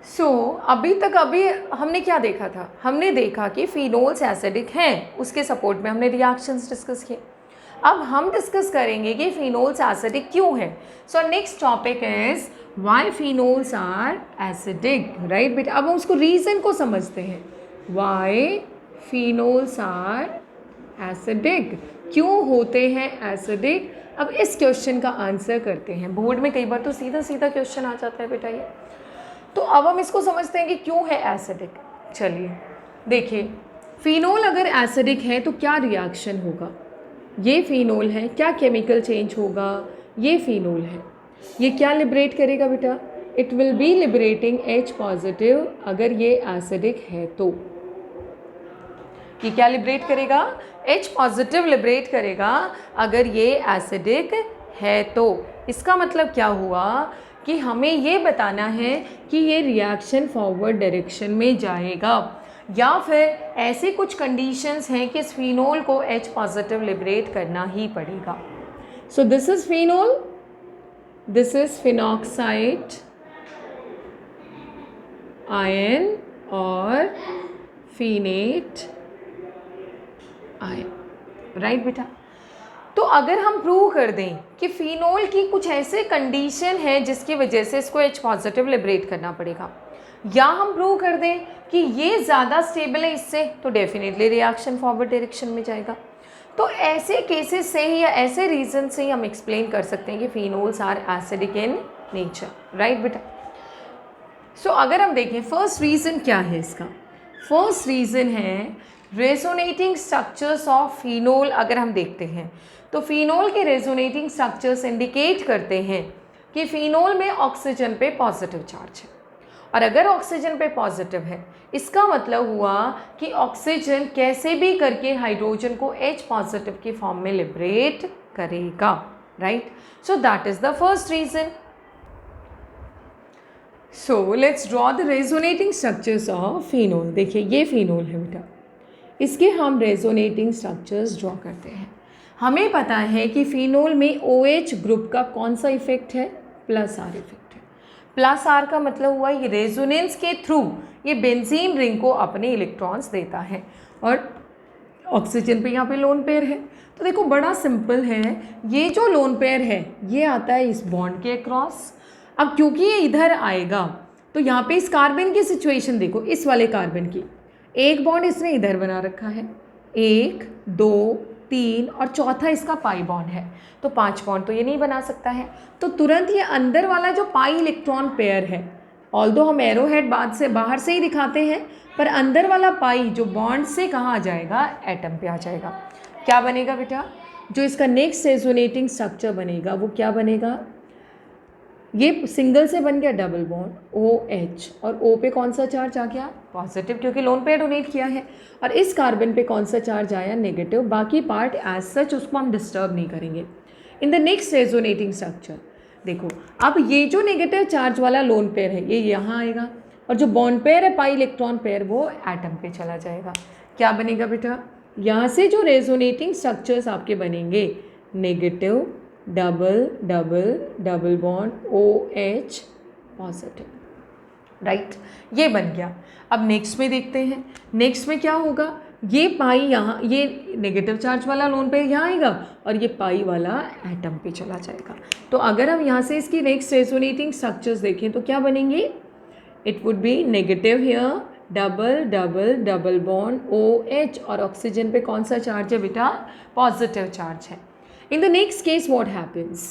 अभी हमने क्या देखा था? हमने देखा कि फिनोल्स एसिडिक हैं, उसके सपोर्ट में हमने रिएक्शंस डिस्कस किए। अब हम डिस्कस करेंगे कि फिनोल्स एसिडिक क्यों है। So next topic is why phenols are acidic, right बेटा। अब हम उसको रीज़न को समझते हैं, व्हाई फिनोल्स आर एसिडिक, क्यों होते हैं एसिडिक। अब इस क्वेश्चन का आंसर करते हैं। बोर्ड में कई बार तो सीधा सीधा क्वेश्चन आ जाता है बेटा ये, तो अब हम इसको समझते हैं कि क्यों है एसिडिक। चलिए देखिए, फिनोल अगर एसिडिक है तो क्या रिएक्शन होगा। ये फिनोल है, क्या केमिकल चेंज होगा। ये फिनोल है, ये क्या लिबरेट करेगा बेटा, it will be liberating H positive. अगर ये एसिडिक है तो ये क्या लिबरेट करेगा, H पॉजिटिव लिबरेट करेगा अगर ये एसिडिक है तो। इसका मतलब क्या हुआ कि हमें ये बताना है कि ये रिएक्शन फॉरवर्ड डायरेक्शन में जाएगा, या फिर ऐसे कुछ कंडीशंस हैं कि इस फिनोल को H पॉजिटिव लिबरेट करना ही पड़ेगा। So this is phenol, this is phenoxide ion और फिनेट आयन, राइट बेटा। तो अगर हम प्रूव कर दें कि फिनोल की कुछ ऐसे कंडीशन है जिसकी वजह से इसको H पॉजिटिव लिबरेट करना पड़ेगा, या हम प्रूव कर दें कि ये ज़्यादा स्टेबल है इससे, तो डेफिनेटली रिएक्शन फॉरवर्ड डायरेक्शन में जाएगा। तो ऐसे केसेस से ही या ऐसे रीज़न से ही हम एक्सप्लेन कर सकते हैं कि phenols are acidic in nature, right बेटा। सो अगर हम देखें फर्स्ट रीज़न क्या है इसका, फर्स्ट रीज़न है रेजोनेटिंग स्ट्रक्चर्स ऑफ फिनोल। अगर हम देखते हैं तो फिनोल के रेजोनेटिंग स्ट्रक्चर्स इंडिकेट करते हैं कि फिनोल में ऑक्सीजन पे पॉजिटिव चार्ज है, और अगर ऑक्सीजन पे पॉजिटिव है इसका मतलब हुआ कि ऑक्सीजन कैसे भी करके हाइड्रोजन को H पॉजिटिव की फॉर्म में लिबरेट करेगा, right. So that is the first reason. So let's draw the resonating structures of phenol. देखिए ये फिनोल है बेटा, इसके हम रेजोनेटिंग स्ट्रक्चर्स ड्रॉ करते हैं। हमें पता है कि फिनोल में OH ग्रुप का कौन सा इफेक्ट है, प्लस आर इफेक्ट है। प्लस आर का मतलब हुआ ये रेजोनेंस के थ्रू ये बेंजीन रिंग को अपने इलेक्ट्रॉन्स देता है, और ऑक्सीजन पे यहाँ पे लोन पेयर है। तो देखो बड़ा सिंपल है, ये जो लोन पेयर है ये आता है इस बॉन्ड के अक्रॉस। अब क्योंकि ये इधर आएगा तो यहाँ पे इस कार्बन की सिचुएशन देखो, इस वाले कार्बन की एक बॉन्ड इसने इधर बना रखा है, 1 2 3 और चौथा इसका पाई बॉन्ड है, तो 5 बॉन्ड तो ये नहीं बना सकता है। तो तुरंत ये अंदर वाला जो पाई इलेक्ट्रॉन पेयर है, ऑल्दो हम एरो हेड बाद से बाहर से ही दिखाते हैं, पर अंदर वाला पाई जो बॉन्ड से कहाँ आ जाएगा, एटम पे आ जाएगा। क्या बनेगा बेटा, जो इसका नेक्स्ट रेजोनेटिंग स्ट्रक्चर बनेगा वो क्या बनेगा, ये सिंगल से बन गया डबल बॉन्ड OH, और O पे कौन सा चार्ज आ गया, पॉजिटिव, क्योंकि लोन पेयर डोनेट किया है, और इस कार्बन पे कौन सा चार्ज आया, नेगेटिव। बाकी पार्ट एज सच उसको हम डिस्टर्ब नहीं करेंगे। In the next resonating structure देखो, अब ये जो नेगेटिव चार्ज वाला लोन पेयर है ये यहाँ आएगा, और जो बॉन्ड पेयर है पाई इलेक्ट्रॉन पेयर वो एटम पे चला जाएगा। क्या बनेगा बेटा, यहाँ से जो रेजोनेटिंग स्ट्रक्चर्स आपके बनेंगे, negative double double double bond OH positive, right, ये बन गया। अब नेक्स्ट में देखते हैं, नेक्स्ट में क्या होगा, ये पाई यहाँ, ये नेगेटिव चार्ज वाला लोन पेयर यहाँ आएगा और ये पाई वाला एटम पे चला जाएगा। तो अगर हम यहाँ से इसकी नेक्स्ट रेजोनेटिंग स्ट्रक्चर्स देखें तो क्या बनेंगे, it would be negative here, double double double bond OH, और ऑक्सीजन पे कौन सा चार्ज है बेटा, पॉजिटिव चार्ज है। In the next case what happens?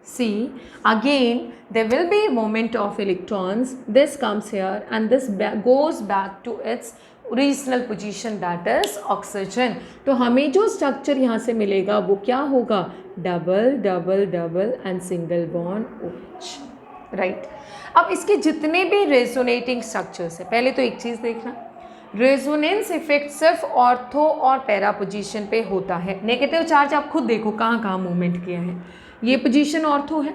See, again there will be a movement of electrons. This comes here and this goes back to its original position, that is oxygen. तो हमें जो structure यहाँ से मिलेगा वो क्या होगा, double double double and single bond OH, right. अब इसके जितने भी रेजोनेटिंग स्ट्रक्चर्स है, पहले तो एक चीज़ देखना, रेजोनेंस इफेक्ट सिर्फ ऑर्थो और पैरा पोजीशन पे होता है। नेगेटिव चार्ज आप खुद देखो कहाँ कहाँ मूवमेंट किया है, ये पोजीशन ऑर्थो है,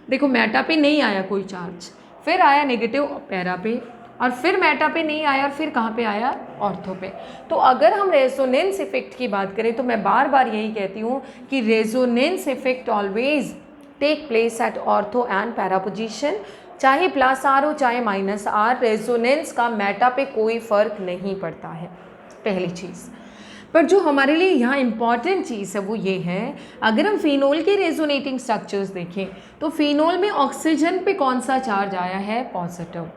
देखो मेटा पे नहीं आया कोई चार्ज, फिर आया नेगेटिव पैरा पे, और फिर मेटा पे नहीं आया, और फिर कहाँ पे आया, ऑर्थो पे। तो अगर हम रेजोनेंस इफेक्ट की बात करें तो मैं बार बार यही कहती हूँ कि resonance effect always take place at ortho and para position चाहे प्लस आर हो चाहे माइनस आर, रेजोनेंस का मेटा पे कोई फ़र्क नहीं पड़ता है, पहली चीज़। पर जो हमारे लिए यहाँ इम्पॉर्टेंट चीज़ है वो ये है, अगर हम फिनोल के रेजोनेटिंग स्ट्रक्चर्स देखें तो फिनोल में ऑक्सीजन पे कौन सा चार्ज आया है, पॉजिटिव,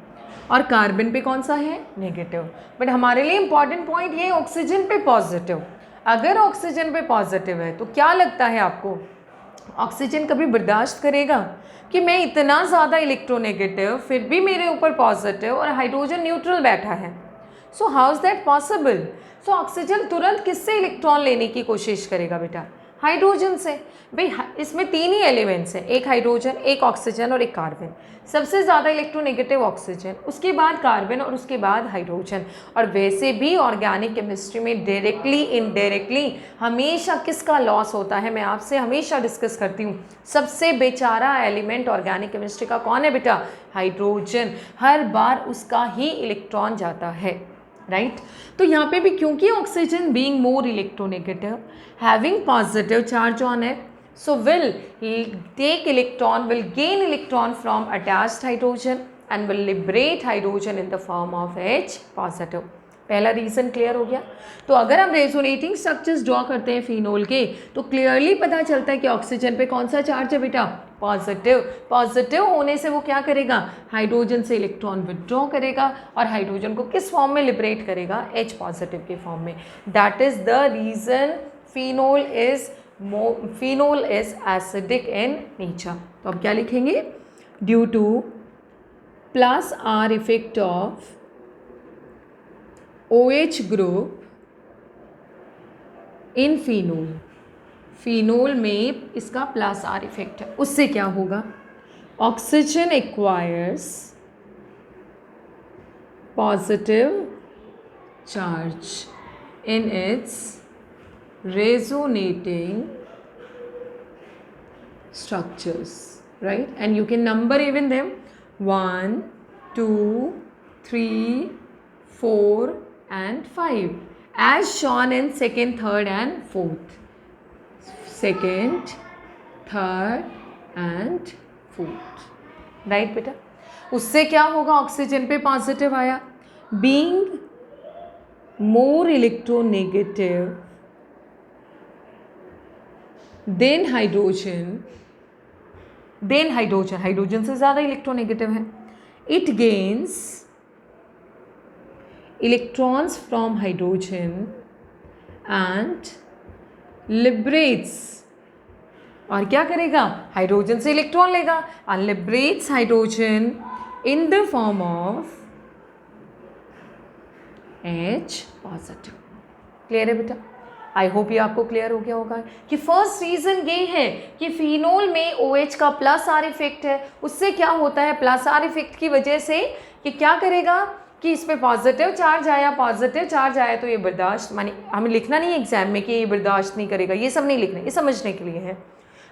और कार्बन पे कौन सा है, नेगेटिव। बट हमारे लिए इम्पॉर्टेंट पॉइंट ये ऑक्सीजन पे पॉजिटिव। अगर ऑक्सीजन पे पॉजिटिव है तो क्या लगता है आपको, ऑक्सीजन कभी बर्दाश्त करेगा कि मैं इतना ज़्यादा इलेक्ट्रोनेगेटिव फिर भी मेरे ऊपर पॉजिटिव और हाइड्रोजन न्यूट्रल बैठा है? So how is that possible? So oxygen तुरंत किससे इलेक्ट्रॉन लेने की कोशिश करेगा बेटा, हाइड्रोजन से। भाई इसमें तीन ही एलिमेंट्स हैं, एक हाइड्रोजन, एक ऑक्सीजन और एक कार्बन। सबसे ज़्यादा इलेक्ट्रोनेगेटिव ऑक्सीजन, उसके बाद कार्बन और उसके बाद हाइड्रोजन। और वैसे भी ऑर्गेनिक केमिस्ट्री में डायरेक्टली इनडायरेक्टली हमेशा किसका लॉस होता है, मैं आपसे हमेशा डिस्कस करती हूँ, सबसे बेचारा एलिमेंट ऑर्गेनिक केमिस्ट्री का कौन है बेटा, हाइड्रोजन। हर बार उसका ही इलेक्ट्रॉन जाता है, राइट। तो यहाँ पे भी क्योंकि oxygen being more electronegative, having positive charge on it, so will take electron, will gain electron from attached hydrogen and will liberate hydrogen in the form of H positive। पहला reason clear हो गया। तो अगर हम resonating structures draw करते हैं phenol के तो क्लियरली पता चलता है कि ऑक्सीजन पे कौन सा चार्ज है बेटा, पॉजिटिव। पॉजिटिव होने से वो क्या करेगा, हाइड्रोजन से इलेक्ट्रॉन विदड्रॉ करेगा और हाइड्रोजन को किस फॉर्म में लिबरेट करेगा, H पॉजिटिव के फॉर्म में। That is the reason phenol is acidic in nature. तो अब क्या लिखेंगे, due two plus are effect of OH group in phenol, phenol में इसका प्लस आर इफेक्ट है, उससे क्या होगा, oxygen acquires positive charge in its resonating structures, right? And you can number even them 1, 2, 3, 4 and 5 as shown in second, third and fourth. Second, third and fourth, right बेटा। उससे क्या होगा, oxygen पे positive आया, being more electronegative than hydrogen, hydrogen से ज़्यादा electronegative है, it gains electrons from hydrogen and liberates, और क्या करेगा, हाइड्रोजन से इलेक्ट्रॉन लेगा और liberates hydrogen in the form of H positive. Clear है बेटा, आई होप ये आपको क्लियर हो गया होगा कि फर्स्ट रीज़न ये है कि फिनोल में OH का प्लस आर इफेक्ट है। उससे क्या होता है, प्लस आर इफेक्ट की वजह से कि क्या करेगा कि इस पर पॉजिटिव चार्ज आया तो ये बर्दाश्त, माने हमें लिखना नहीं है एग्जाम में कि ये बर्दाश्त नहीं करेगा, ये सब नहीं लिखना, ये समझने के लिए है।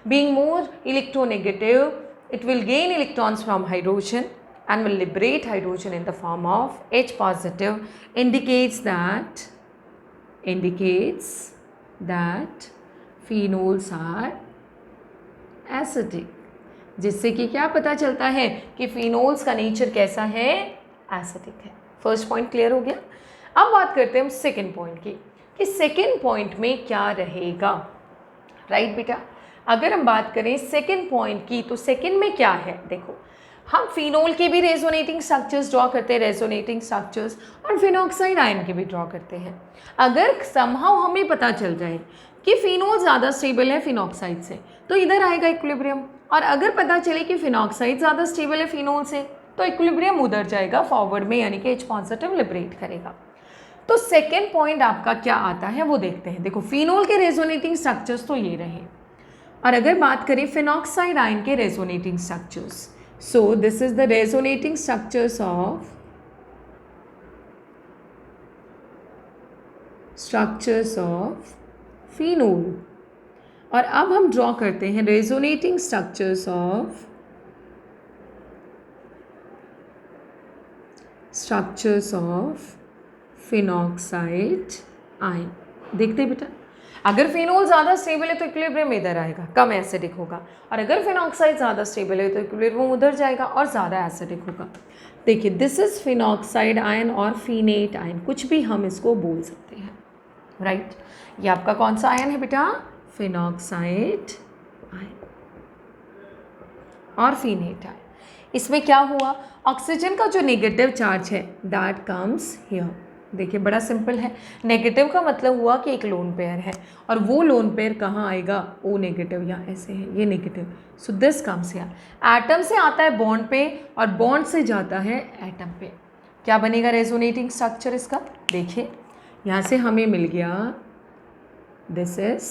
Being more electronegative it will gain electrons from hydrogen and will liberate hydrogen in the form of H positive, indicates that phenols are acidic, जिससे कि क्या पता चलता है कि फिनोल्स का नेचर कैसा है, एसिडिक है। फर्स्ट पॉइंट क्लियर हो गया। अब बात करते हैं हम सेकेंड पॉइंट की कि सेकेंड पॉइंट में क्या रहेगा, राइट बेटा। अगर हम बात करें सेकेंड पॉइंट की तो सेकेंड में क्या है, देखो हम फिनोल के भी रेजोनेटिंग स्ट्रक्चर्स ड्रॉ करते हैं, रेजोनेटिंग स्ट्रक्चर्स, और फिनॉक्साइड आयन के भी ड्रॉ करते हैं। अगर समहाउ हमें पता चल जाए कि फिनोल ज़्यादा स्टेबल है फिनॉक्साइड से तो इधर आएगा इक्विलिब्रियम, और अगर पता चले कि फिनॉक्साइड ज़्यादा स्टेबल है फिनोल से तो इक्विलिब्रियम उधर जाएगा फॉरवर्ड में, यानी कि H पॉजिटिव लिबरेट करेगा। तो सेकेंड पॉइंट आपका क्या आता है वो देखते हैं। देखो फिनोल के रेजोनेटिंग स्ट्रक्चर्स तो ये रहे, और अगर बात करें फिनॉक्साइड आयन के resonating structures, so this is the resonating structures of phenol। और अब हम ड्रॉ करते हैं resonating structures of phenoxide ion. देखते हैं बेटा, अगर फिनोल ज़्यादा स्टेबल है तो इक्विलिब्रियम इधर आएगा, कम एसिडिक होगा, और अगर फिनॉक्साइड ज़्यादा स्टेबल है तो इक्विलिब्रियम उधर जाएगा और ज़्यादा एसिडिक होगा। देखिए दिस इज़ फिनॉक्साइड आयन और फिनेट आयन, कुछ भी हम इसको बोल सकते हैं, राइट। ये आपका कौन सा आयन है बेटा? फिनॉक्साइड आयन और फिनेट आयन। इसमें क्या हुआ, ऑक्सीजन का जो नेगेटिव चार्ज है दैट कम्स हियर। देखिए बड़ा सिंपल है, नेगेटिव का मतलब हुआ कि एक लोन पेयर है, और वो लोन पेयर कहाँ आएगा? ओ नेगेटिव, या ऐसे है ये negative, so this comes here. Atom से आता है बॉन्ड पे और बॉन्ड से जाता है एटम पे। क्या बनेगा रेजोनेटिंग स्ट्रक्चर इसका? देखिए यहाँ से हमें मिल गया this is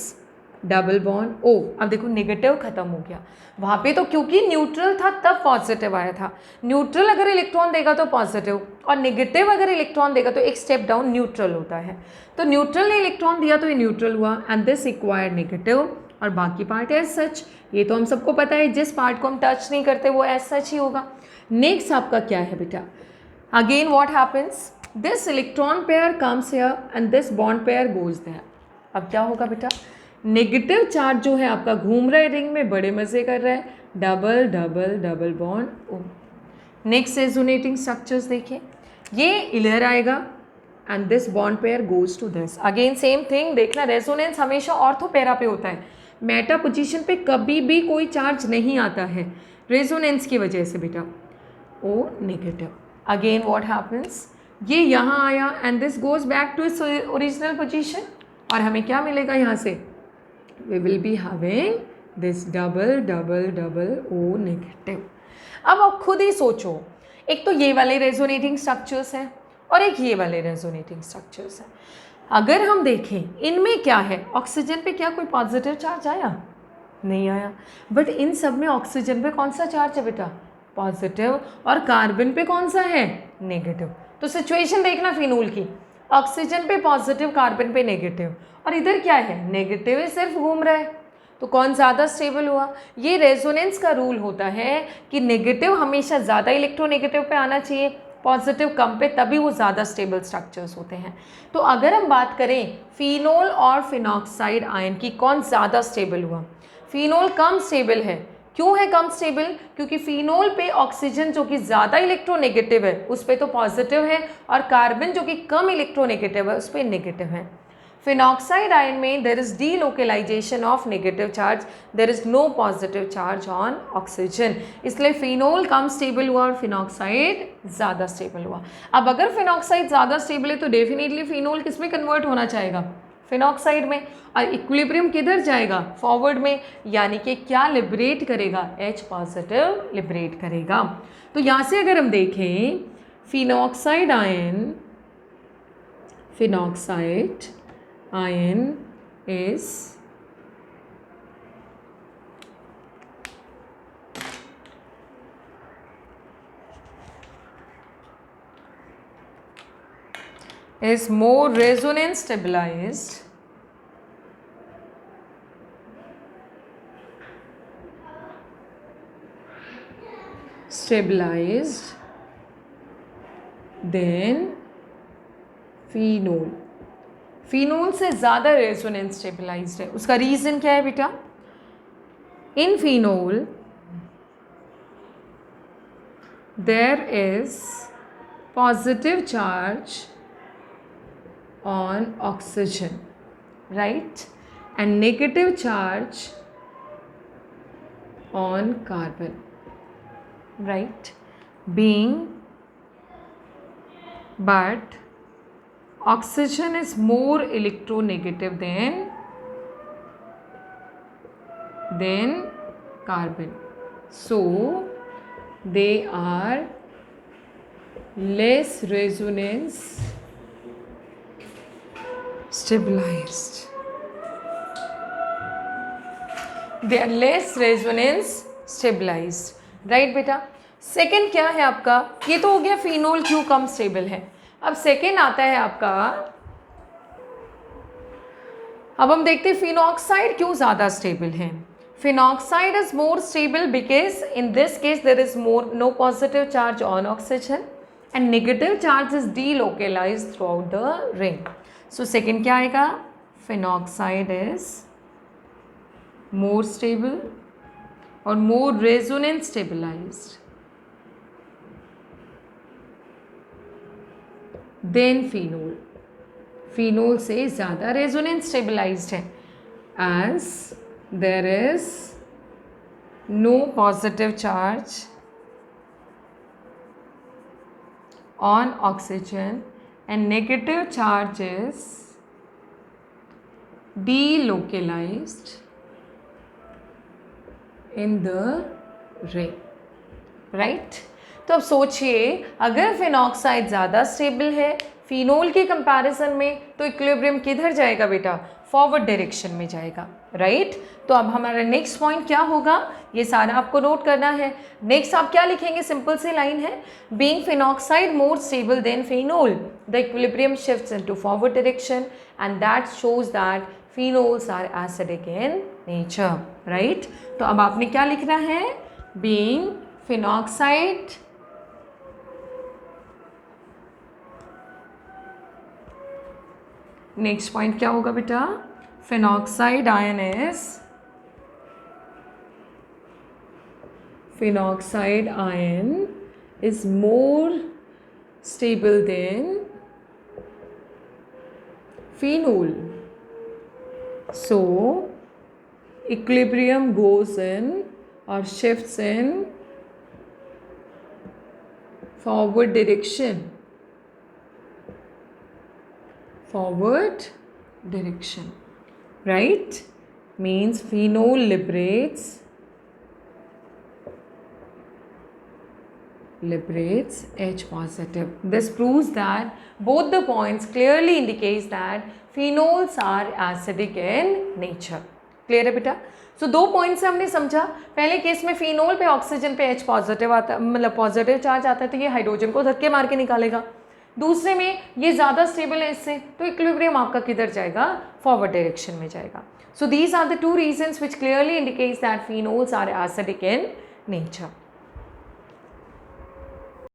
double bond O. अब देखो नेगेटिव खत्म हो गया वहाँ पे, तो क्योंकि न्यूट्रल था तब पॉजिटिव आया था। न्यूट्रल अगर इलेक्ट्रॉन देगा तो पॉजिटिव, और नेगेटिव अगर इलेक्ट्रॉन देगा तो एक स्टेप डाउन न्यूट्रल होता है। तो न्यूट्रल ने इलेक्ट्रॉन दिया तो ये न्यूट्रल हुआ, एंड दिस रिक्वायर्ड नेगेटिव, और बाकी पार्ट एज सच। ये तो हम सबको पता है, जिस पार्ट को हम टच नहीं करते वो एज सच ही होगा। नेक्स्ट आपका क्या है बेटा? Again what happens, this electron pair comes here and this bond pair goes there. अब क्या होगा बेटा? नेगेटिव चार्ज जो है आपका घूम रहा है रिंग में, बड़े मज़े कर रहा है, double double double bond O. Next resonating structures देखिए, ये इधर आएगा and this bond pair goes to this. Again same thing, देखना रेजोनेंस हमेशा ऑर्थो पैरा पे होता है, मेटा पोजीशन पे कभी भी कोई चार्ज नहीं आता है रेजोनेंस की वजह से बेटा, O negative. Again what happens, ये यहाँ आया and this goes back to its original position, और हमें क्या मिलेगा यहाँ से? We will be having this double double double O negative. अब आप खुद ही सोचो, एक तो ये वाले रेजोनेटिंग स्ट्रक्चर्स हैं और एक ये वाले रेजोनेटिंग स्ट्रक्चर्स हैं। अगर हम देखें इनमें क्या है, ऑक्सीजन पे क्या कोई पॉजिटिव चार्ज आया? नहीं आया, बट इन सब में ऑक्सीजन पे कौन सा चार्ज है बेटा? पॉजिटिव, और कार्बन पे कौन सा है? नेगेटिव। तो सिचुएशन देखना फिनोल की, ऑक्सीजन पे पॉजिटिव, कार्बन पे नेगेटिव, और इधर क्या है? नेगेटिव ही सिर्फ घूम रहा है, तो कौन ज़्यादा स्टेबल हुआ? ये रेजोनेंस का रूल होता है कि नेगेटिव हमेशा ज़्यादा इलेक्ट्रोनेगेटिव पे आना चाहिए, पॉजिटिव कम पे, तभी वो ज़्यादा स्टेबल स्ट्रक्चर्स होते हैं। तो अगर हम बात करें फिनोल और फिनॉक्साइड आयन की, कौन ज़्यादा स्टेबल हुआ? फिनोल कम स्टेबल है। क्यों है कम स्टेबल? क्योंकि फिनोल पे ऑक्सीजन जो कि ज़्यादा इलेक्ट्रोनेगेटिव है उस पर तो पॉजिटिव है, और कार्बन जो कि कम इलेक्ट्रोनेगेटिव है उस पर नेगेटिव है। फिनॉक्साइड आयन में there is delocalization of negative charge, there is no positive charge on oxygen, इसलिए फिनोल कम स्टेबल हुआ और फिनॉक्साइड ज़्यादा स्टेबल हुआ। अब अगर फिनॉक्साइड ज़्यादा स्टेबल है तो डेफिनेटली फिनोल किस में कन्वर्ट होना चाहेगा? फिनॉक्साइड में, और इक्विलिब्रियम किधर जाएगा? फॉरवर्ड में, यानी कि क्या लिबरेट करेगा? H पॉजिटिव लिबरेट करेगा। तो यहाँ से अगर हम देखें phenoxide ion is more resonance stabilized than phenol. Phenol से ज़्यादा रेजोनेंस स्टेबलाइज्ड है। उसका रीज़न क्या है बेटा? In phenol there is positive charge on oxygen, right, and negative charge on carbon, right, but oxygen is more electronegative than carbon, so they are less resonance stabilized. They are less resonance stabilized, right बेटा? Second क्या है आपका? ये तो हो गया phenol क्यों कम stable है। अब सेकेंड आता है आपका, अब हम देखते हैं फिनॉक्साइड क्यों ज़्यादा स्टेबल है। Phenoxide is more stable because in this case there is no positive charge on oxygen and negative charge is delocalised throughout the ring. So second क्या आएगा? phenoxide is more stable or more resonance stabilized than phenol. phenol से ज़्यादा resonance stabilized है, as there is no positive charge on oxygen and negative charge is delocalized in the ring, right? तो अब सोचिए, अगर phenoxide ज़्यादा stable है phenol के कंपैरिजन में, तो इक्विलिब्रियम किधर जाएगा बेटा? फॉरवर्ड डायरेक्शन में जाएगा, राइट? तो अब हमारा नेक्स्ट पॉइंट क्या होगा, ये सारा आपको नोट करना है। नेक्स्ट आप क्या लिखेंगे? सिंपल सी लाइन है, being phenoxide more stable then phenol the equilibrium shifts into forward direction and that shows that phenols are acidic in nature, right? तो अब आपने क्या लिखना है? being phenoxide नेक्स्ट पॉइंट क्या होगा बेटा? phenoxide ion is more stable than phenol. So equilibrium goes in or shifts in forward direction. Right? Means phenol liberates H positive. This proves that both the points clearly indicates that phenols are acidic in nature. Clear है बेटा? सो दो point से हमने समझा, पहले case में phenol पे oxygen पे H पॉजिटिव आता, मतलब पॉजिटिव चार्ज आता है, तो ये हाइड्रोजन को धक्के मार के निकालेगा। दूसरे में ये ज़्यादा स्टेबल है इससे, तो इक्विलिब्रियम आपका किधर जाएगा? फॉरवर्ड डायरेक्शन में जाएगा। So these are the two reasons which clearly indicates that phenols are acidic in nature.